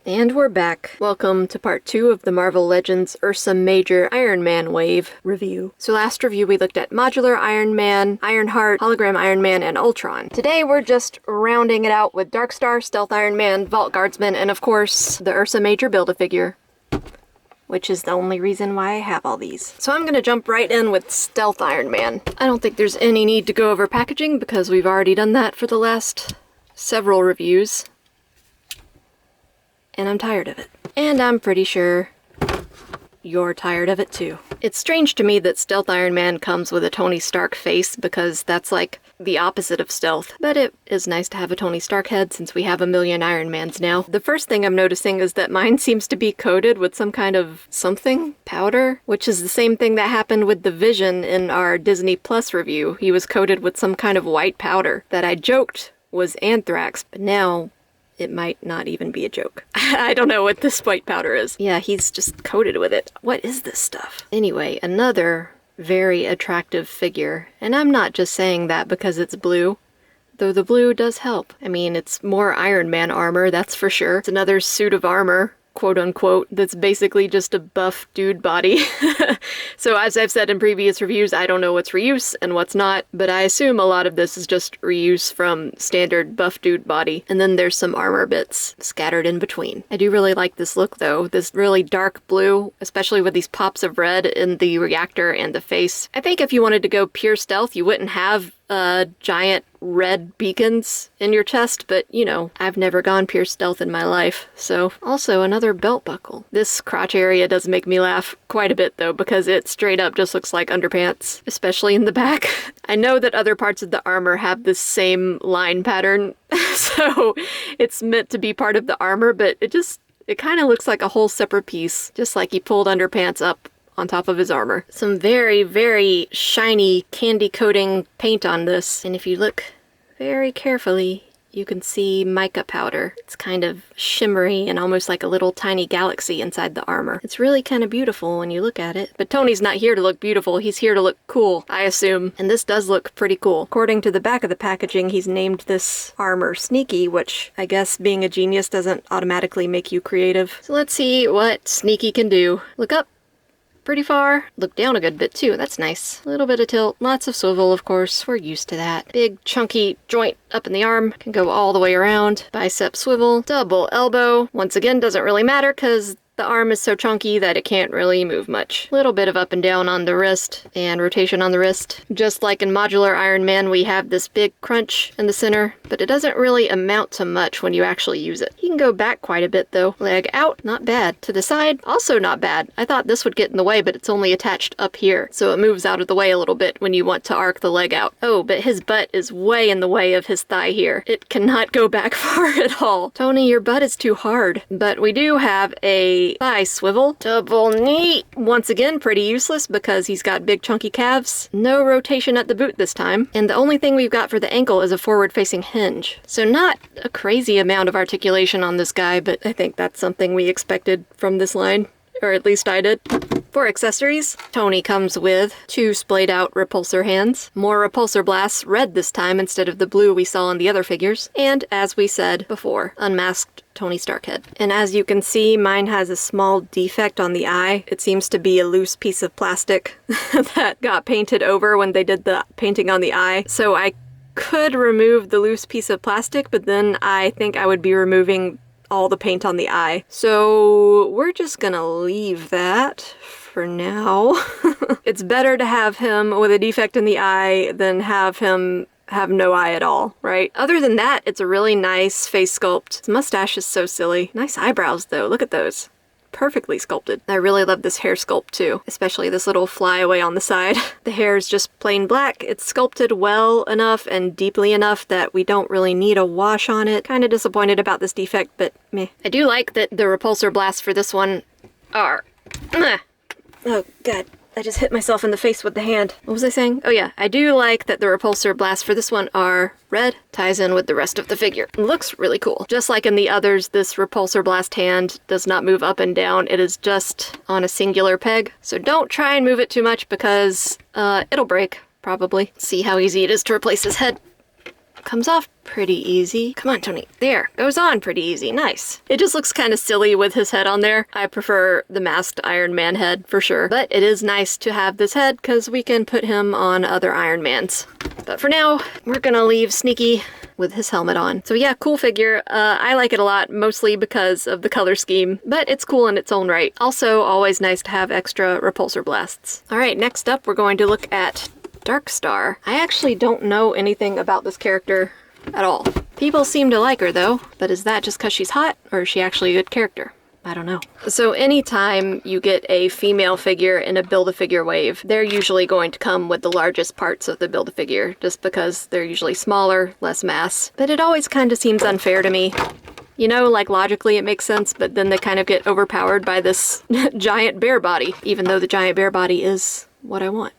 And we're back. Welcome to part 2 of the Marvel Legends Ursa Major Iron Man wave review. So last review we looked at Modular Iron Man, Ironheart, Hologram Iron Man, and Ultron. Today we're just rounding it out with Darkstar, Stealth Iron Man, Vault Guardsman, and of course the Ursa Major Build-A-Figure, which is the only reason why I have all these. So I'm gonna jump right in with Stealth Iron Man. I don't think there's any need to go over packaging because we've already done that for the last several reviews. And I'm tired of it. And I'm pretty sure you're tired of it too. It's strange to me that Stealth Iron Man comes with a Tony Stark face because that's like the opposite of stealth. But it is nice to have a Tony Stark head since we have a million Iron Mans now. The first thing I'm noticing is that mine seems to be coated with some kind of powder, which is the same thing that happened with the Vision in our Disney Plus review. He was coated with some kind of white powder that I joked was anthrax, but now it might not even be a joke. I don't know what this white powder is. Yeah, he's just coated with it. What is this stuff? Anyway, another very attractive figure. And I'm not just saying that because it's blue, though the blue does help. I mean, it's more Iron Man armor, that's for sure. It's another suit of armor, quote unquote, that's basically just a buff dude body. So as I've said in previous reviews, I don't know what's reuse and what's not, but I assume a lot of this is just reuse from standard buff dude body. And then there's some armor bits scattered in between. I do really like this look though, this really dark blue, especially with these pops of red in the reactor and the face. I think if you wanted to go pure stealth, you wouldn't have giant red beacons in your chest, but you know, I've never gone pure stealth in my life. So also another belt buckle. This crotch area does make me laugh quite a bit though, because it straight up just looks like underpants, especially in the back. I know that other parts of the armor have this same line pattern, so it's meant to be part of the armor, but it kind of looks like a whole separate piece, just like he pulled underpants up on top of his armor. Some very, very shiny candy coating paint on this. And if you look very carefully, you can see mica powder. It's kind of shimmery and almost like a little tiny galaxy inside the armor. It's really kind of beautiful when you look at it. But Tony's not here to look beautiful, he's here to look cool, I assume. And this does look pretty cool. According to the back of the packaging, he's named this armor Sneaky, which I guess being a genius doesn't automatically make you creative. So let's see what Sneaky can do. Look up pretty far. Look down a good bit too, that's nice. A little bit of tilt, lots of swivel of course, we're used to that. Big chunky joint up in the arm, can go all the way around. Bicep swivel, double elbow. Once again, doesn't really matter because the arm is so chunky that it can't really move much. Little bit of up and down on the wrist and rotation on the wrist. Just like in Modular Iron Man, we have this big crunch in the center, but it doesn't really amount to much when you actually use it. You can go back quite a bit though. Leg out, not bad. To the side, also not bad. I thought this would get in the way, but it's only attached up here, so it moves out of the way a little bit when you want to arc the leg out. Oh, but his butt is way in the way of his thigh here. It cannot go back far at all. Tony, your butt is too hard. But we do have a thigh swivel. Double knee. Once again, pretty useless because he's got big chunky calves. No rotation at the boot this time. And the only thing we've got for the ankle is a forward-facing hinge. So not a crazy amount of articulation on this guy, but I think that's something we expected from this line. Or at least I did. For accessories, Tony comes with 2 splayed out repulsor hands, more repulsor blasts, red this time instead of the blue we saw on the other figures, and as we said before, unmasked Tony Stark head. And as you can see, mine has a small defect on the eye. It seems to be a loose piece of plastic that got painted over when they did the painting on the eye. So I could remove the loose piece of plastic, but then I think I would be removing all the paint on the eye. So we're just gonna leave that for now. It's better to have him with a defect in the eye than have him have no eye at all, right? Other than that, it's a really nice face sculpt. His mustache is so silly. Nice eyebrows though, look at those. Perfectly sculpted. I really love this hair sculpt too, especially this little flyaway on the side. The hair is just plain black. It's sculpted well enough and deeply enough that we don't really need a wash on it. Kind of disappointed about this defect, but meh. I do like that the repulsor blasts for this one are... Oh god. I just hit myself in the face with the hand. What was I saying? Oh yeah, I do like that the repulsor blasts for this one are red, ties in with the rest of the figure. It looks really cool. Just like in the others, this repulsor blast hand does not move up and down. It is just on a singular peg. So don't try and move it too much because it'll break, probably. See how easy it is to replace his head. Comes off pretty easy. Come on, Tony. There. Goes on pretty easy. Nice. It just looks kind of silly with his head on there. I prefer the masked Iron Man head for sure. But it is nice to have this head because we can put him on other Iron Mans. But for now, we're gonna leave Sneaky with his helmet on. So yeah, cool figure. I like it a lot, mostly because of the color scheme, but it's cool in its own right. Also, always nice to have extra repulsor blasts. All right, next up, we're going to look at Darkstar. I actually don't know anything about this character at all. People seem to like her though, but is that just because she's hot, or is she actually a good character? I don't know. So anytime you get a female figure in a Build-A-Figure wave, they're usually going to come with the largest parts of the Build-A-Figure, just because they're usually smaller, less mass. But it always kind of seems unfair to me. You know, like logically it makes sense, but then they kind of get overpowered by this giant bear body, even though the giant bear body is what I want.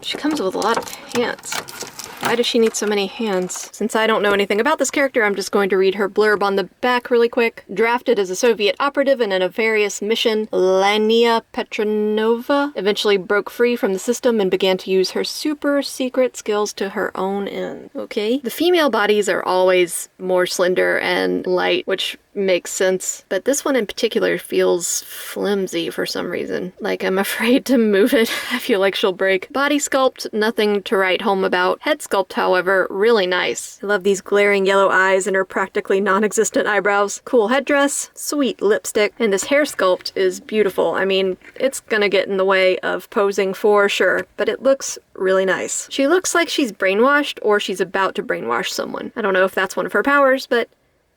She comes with a lot of hands. Why does she need so many hands? Since I don't know anything about this character, I'm just going to read her blurb on the back really quick. Drafted as a Soviet operative in a nefarious mission, Lania Petronova eventually broke free from the system and began to use her super secret skills to her own end. Okay. The female bodies are always more slender and light, which makes sense, but this one in particular feels flimsy for some reason. Like I'm afraid to move it. I feel like she'll break. Body sculpt, nothing to write home about. Head sculpt, however, really nice. I love these glaring yellow eyes and her practically non-existent eyebrows. Cool headdress, sweet lipstick, and this hair sculpt is beautiful. I mean, it's gonna get in the way of posing for sure, but it looks really nice. She looks like she's brainwashed or she's about to brainwash someone. I don't know if that's one of her powers, but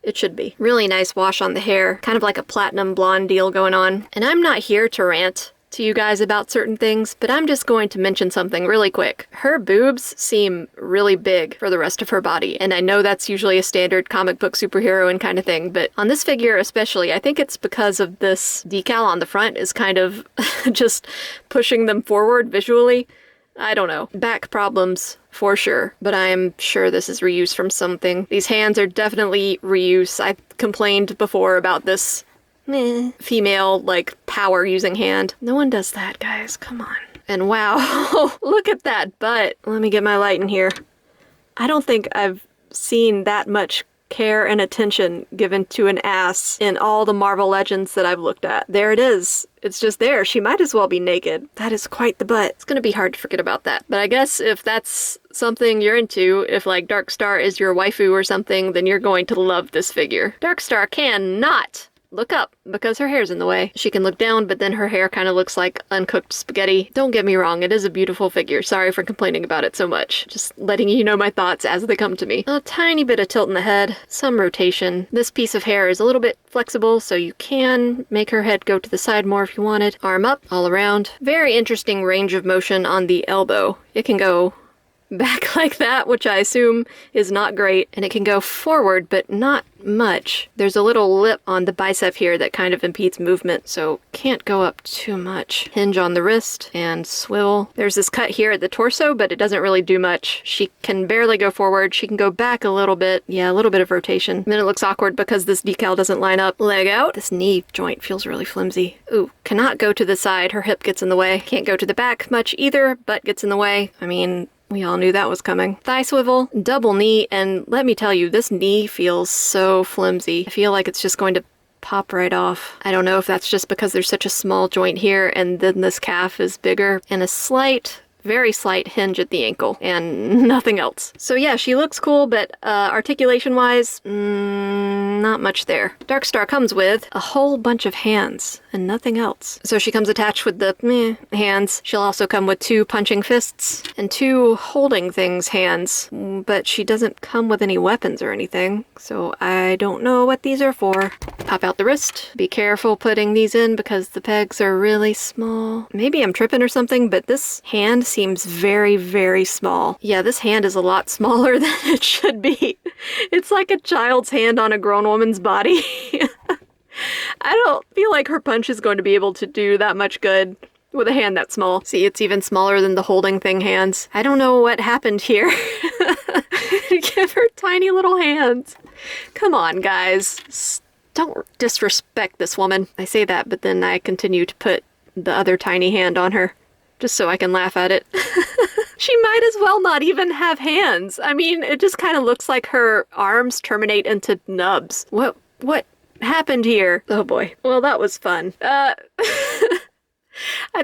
it should be. Really nice wash on the hair, kind of like a platinum blonde deal going on. And I'm not here to rant to you guys about certain things, but I'm just going to mention something really quick. Her boobs seem really big for the rest of her body, and I know that's usually a standard comic book superheroine kind of thing, but on this figure especially, I think it's because of this decal on the front is kind of just pushing them forward visually. I don't know. Back problems for sure, but I'm sure this is reused from something. These hands are definitely reuse. I complained before about this female, like, power-using hand. No one does that, guys. Come on. And wow, look at that butt. Let me get my light in here. I don't think I've seen that much care and attention given to an ass in all the Marvel Legends that I've looked at. There it is. It's just there. She might as well be naked. That is quite the butt. It's gonna be hard to forget about that. But I guess if that's something you're into, if like Darkstar is your waifu or something, then you're going to love this figure. Darkstar cannot look up because her hair's in the way. She can look down, but then her hair kind of looks like uncooked spaghetti. Don't get me wrong, it is a beautiful figure. Sorry for complaining about it so much. Just letting you know my thoughts as they come to me. A tiny bit of tilt in the head, some rotation. This piece of hair is a little bit flexible, so you can make her head go to the side more if you wanted. Arm up, all around. Very interesting range of motion on the elbow. It can go back like that, which I assume is not great, and it can go forward, but not much. There's a little lip on the bicep here that kind of impedes movement, so can't go up too much. Hinge on the wrist and swivel. There's this cut here at the torso, but it doesn't really do much. She can barely go forward. She can go back a little bit. Yeah, a little bit of rotation. And then it looks awkward because this decal doesn't line up. Leg out. This knee joint feels really flimsy. Ooh, cannot go to the side. Her hip gets in the way. Can't go to the back much either, but gets in the way. I mean, we all knew that was coming. Thigh swivel, double knee, and let me tell you, this knee feels so flimsy. I feel like it's just going to pop right off. I don't know if that's just because there's such a small joint here and then this calf is bigger, and a slight, very slight hinge at the ankle and nothing else. So yeah, she looks cool, but articulation-wise, not much there. Darkstar comes with a whole bunch of hands and nothing else. So she comes attached with the hands. She'll also come with 2 punching fists and 2 holding things hands, but she doesn't come with any weapons or anything, so I don't know what these are for. Pop out the wrist. Be careful putting these in because the pegs are really small. Maybe I'm tripping or something, but this hand seems very, very small. Yeah, this hand is a lot smaller than it should be. It's like a child's hand on a grown woman's body. I don't feel like her punch is going to be able to do that much good with a hand that small. See, it's even smaller than the holding thing hands. I don't know what happened here. Give her tiny little hands. Come on, guys. Don't disrespect this woman. I say that, but then I continue to put the other tiny hand on her, just so I can laugh at it. She might as well not even have hands. I mean, it just kind of looks like her arms terminate into nubs. What happened here? Oh boy. Well, that was fun. I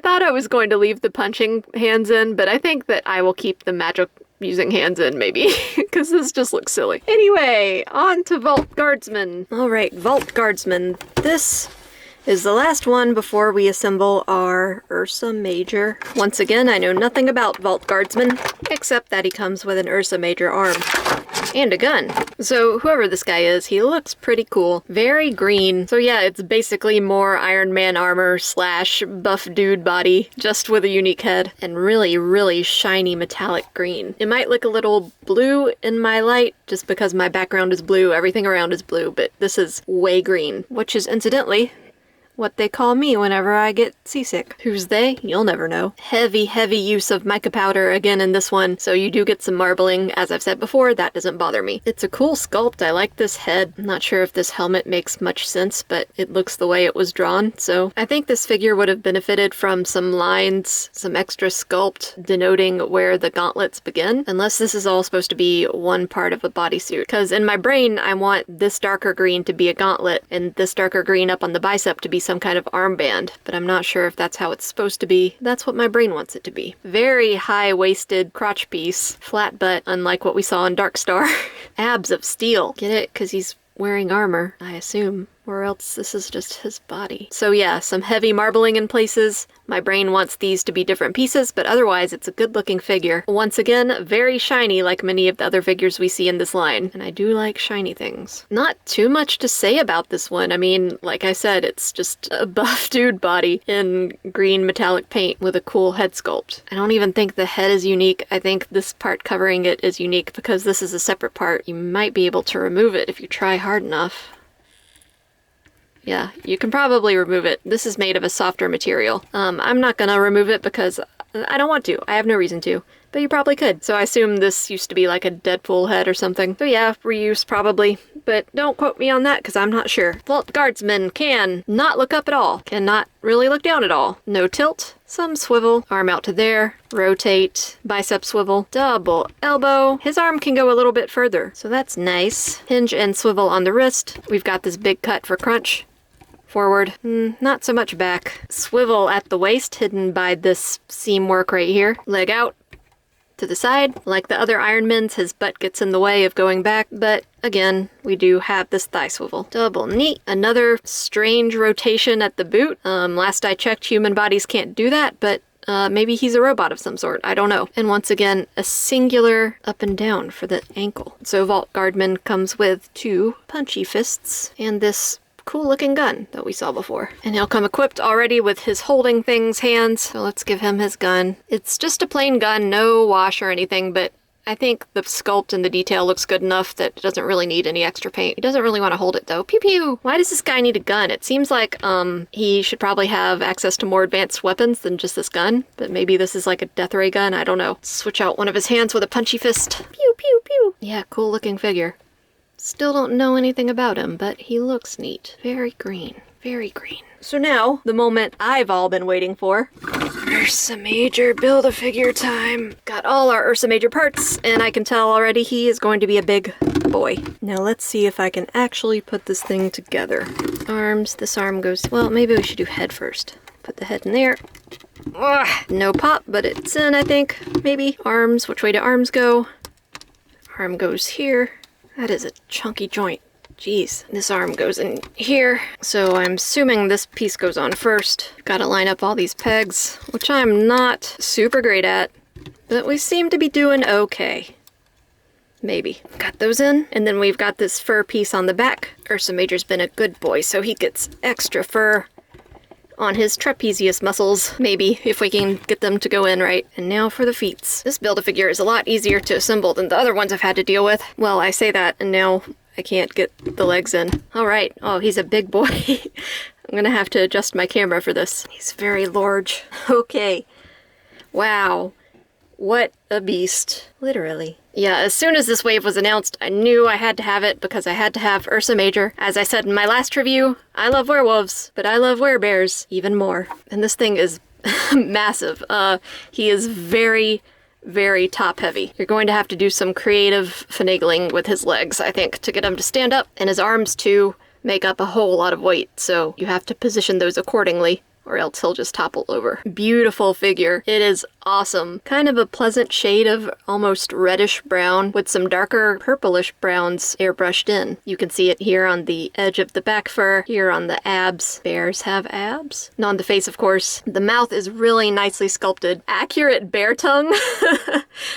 thought I was going to leave the punching hands in, but I think that I will keep the magic using hands in, maybe, because this just looks silly. Anyway, on to Vault Guardsman. All right, Vault Guardsman. This is the last one before we assemble our Ursa Major. Once again, I know nothing about Vault Guardsman, except that he comes with an Ursa Major arm. And a gun. So whoever this guy is, he looks pretty cool. Very green. So yeah, it's basically more Iron Man armor slash buff dude body, just with a unique head. And really, really shiny metallic green. It might look a little blue in my light, just because my background is blue, everything around is blue, but this is way green, which is incidentally what they call me whenever I get seasick. Who's they? You'll never know. Heavy, heavy use of mica powder again in this one, so you do get some marbling. As I've said before, that doesn't bother me. It's a cool sculpt. I like this head. I'm not sure if this helmet makes much sense, but it looks the way it was drawn, so I think this figure would have benefited from some lines, some extra sculpt denoting where the gauntlets begin, unless this is all supposed to be one part of a bodysuit. Because in my brain, I want this darker green to be a gauntlet, and this darker green up on the bicep to be some kind of armband, but I'm not sure if that's how it's supposed to be. That's what my brain wants it to be. Very high-waisted crotch piece, flat butt, unlike what we saw in Dark Star. Abs of steel. Get it? Because he's wearing armor, I assume. Or else this is just his body. So yeah, some heavy marbling in places. My brain wants these to be different pieces, but otherwise it's a good-looking figure. Once again, very shiny like many of the other figures we see in this line. And I do like shiny things. Not too much to say about this one. I mean, like I said, it's just a buff dude body in green metallic paint with a cool head sculpt. I don't even think the head is unique. I think this part covering it is unique because this is a separate part. You might be able to remove it if you try hard enough. Yeah, you can probably remove it. This is made of a softer material. I'm not gonna remove it because I don't want to. I have no reason to. But you probably could. So I assume this used to be like a Deadpool head or something. So yeah, reuse probably. But don't quote me on that because I'm not sure. Vault Guardsman can not look up at all. Cannot really look down at all. No tilt. Some swivel. Arm out to there. Rotate. Bicep swivel. Double elbow. His arm can go a little bit further. So that's nice. Hinge and swivel on the wrist. We've got this big cut for crunch. Forward. Not so much back. Swivel at the waist, hidden by this seam work right here. Leg out. To the side. Like the other Iron Men's, his butt gets in the way of going back, but again, we do have this thigh swivel. Double knee. Another strange rotation at the boot. Last I checked, human bodies can't do that, but maybe he's a robot of some sort. I don't know. And once again, a singular up and down for the ankle. So Vault Guardman comes with 2 punchy fists and this cool looking gun that we saw before. And he'll come equipped already with his holding things hands. So let's give him his gun. It's just a plain gun, no wash or anything, but I think the sculpt and the detail looks good enough that it doesn't really need any extra paint. He doesn't really want to hold it though. Pew pew! Why does this guy need a gun? It seems like he should probably have access to more advanced weapons than just this gun, but maybe this is like a death ray gun, I don't know. Switch out one of his hands with a punchy fist. Pew pew pew! Yeah, cool looking figure. Still don't know anything about him, but he looks neat. Very green. Very green. So now, the moment I've all been waiting for. Ursa Major Build-A-Figure time. Got all our Ursa Major parts, and I can tell already he is going to be a big boy. Now let's see if I can actually put this thing together. Arms, this arm goes, well, maybe we should do head first. Put the head in there. Ugh, no pop, but it's in, I think. Maybe. Arms, which way do arms go? Arm goes here. That is a chunky joint. Jeez. This arm goes in here. So I'm assuming this piece goes on first. Gotta line up all these pegs, which I'm not super great at, but we seem to be doing okay. Maybe. Got those in. And then we've got this fur piece on the back. Ursa Major's been a good boy, so he gets extra fur on his trapezius muscles, maybe, if we can get them to go in right. And now for the feet. This Build-A-Figure is a lot easier to assemble than the other ones I've had to deal with. Well, I say that, and now I can't get the legs in. Alright. Oh, he's a big boy. I'm gonna have to adjust my camera for this. He's very large. Okay. Wow. What a beast. Literally. Yeah, as soon as this wave was announced, I knew I had to have it because I had to have Ursa Major. As I said in my last review, I love werewolves, but I love werebears even more. And this thing is massive. He is very, very top heavy. You're going to have to do some creative finagling with his legs, I think, to get him to stand up, and his arms too make up a whole lot of weight, so you have to position those accordingly, or else he'll just topple over. Beautiful figure. It is awesome. Kind of a pleasant shade of almost reddish brown with some darker purplish browns airbrushed in. You can see it here on the edge of the back fur, here on the abs. Bears have abs. And on the face, of course. The mouth is really nicely sculpted. Accurate bear tongue.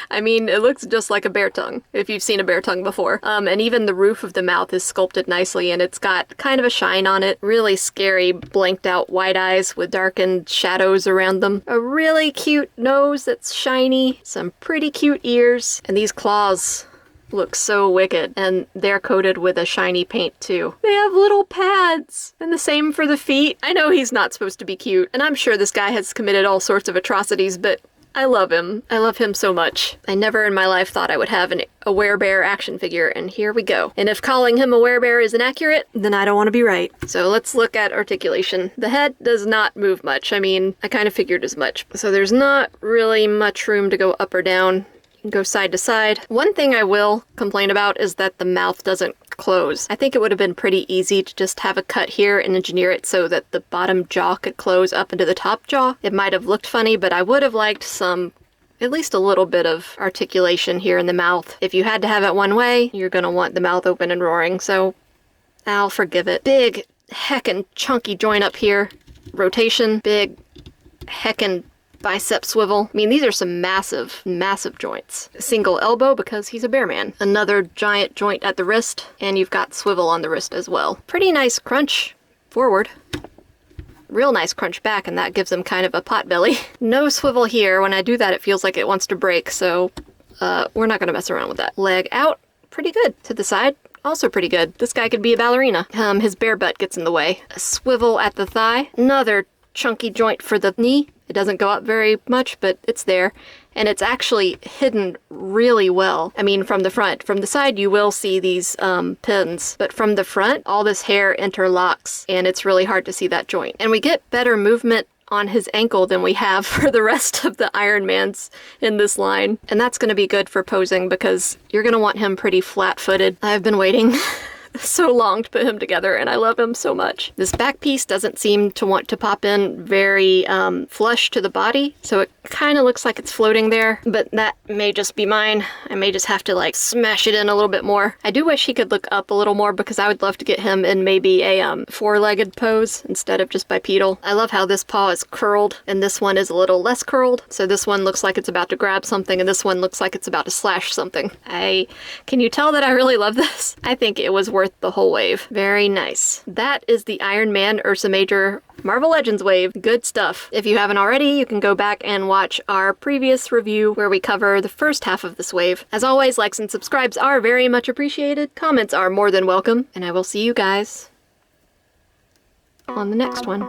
I mean, it looks just like a bear tongue, if you've seen a bear tongue before. And even the roof of the mouth is sculpted nicely, and it's got kind of a shine on it. Really scary, blanked out wide eyes with darkened shadows around them. A really cute nose that's shiny, some pretty cute ears, and these claws look so wicked, and they're coated with a shiny paint too. They have little pads, and the same for the feet. I know he's not supposed to be cute, and I'm sure this guy has committed all sorts of atrocities, but I love him. I love him so much. I never in my life thought I would have a werebear action figure, and here we go. And if calling him a werebear is inaccurate, then I don't want to be right. So let's look at articulation. The head does not move much. I mean, I kind of figured as much. So there's not really much room to go up or down. You can go side to side. One thing I will complain about is that the mouth doesn't close. I think it would have been pretty easy to just have a cut here and engineer it so that the bottom jaw could close up into the top jaw. It might have looked funny, but I would have liked at least a little bit of articulation here in the mouth. If you had to have it one way, you're gonna want the mouth open and roaring, so I'll forgive it. Big, heckin' chunky joint up here. Rotation, big, heckin' bicep swivel. I mean, these are some massive, massive joints. Single elbow because he's a bear man. Another giant joint at the wrist, and you've got swivel on the wrist as well. Pretty nice crunch forward. Real nice crunch back, and that gives him kind of a pot belly. No swivel here. When I do that, it feels like it wants to break, so we're not gonna mess around with that. Leg out, pretty good. To the side, also pretty good. This guy could be a ballerina. His bare butt gets in the way. A swivel at the thigh. Another chunky joint for the knee. It doesn't go up very much, but it's there. And it's actually hidden really well. I mean, from the front. From the side, you will see these pins. But from the front, all this hair interlocks, and it's really hard to see that joint. And we get better movement on his ankle than we have for the rest of the Iron Mans in this line. And that's going to be good for posing because you're going to want him pretty flat-footed. I've been waiting so long to put him together, and I love him so much. This back piece doesn't seem to want to pop in very flush to the body, so it kind of looks like it's floating there, but that may just be mine. I may just have to like smash it in a little bit more. I do wish he could look up a little more because I would love to get him in maybe a four-legged pose instead of just bipedal. I love how this paw is curled and this one is a little less curled, so this one looks like it's about to grab something and this one looks like it's about to slash something. Can you tell that I really love this? I think it was worth the whole wave. Very nice. That is the Iron Man Ursa Major Marvel Legends wave. Good stuff. If you haven't already, you can go back and watch our previous review where we cover the first half of this wave. As always, likes and subscribes are very much appreciated. Comments are more than welcome, and I will see you guys on the next one.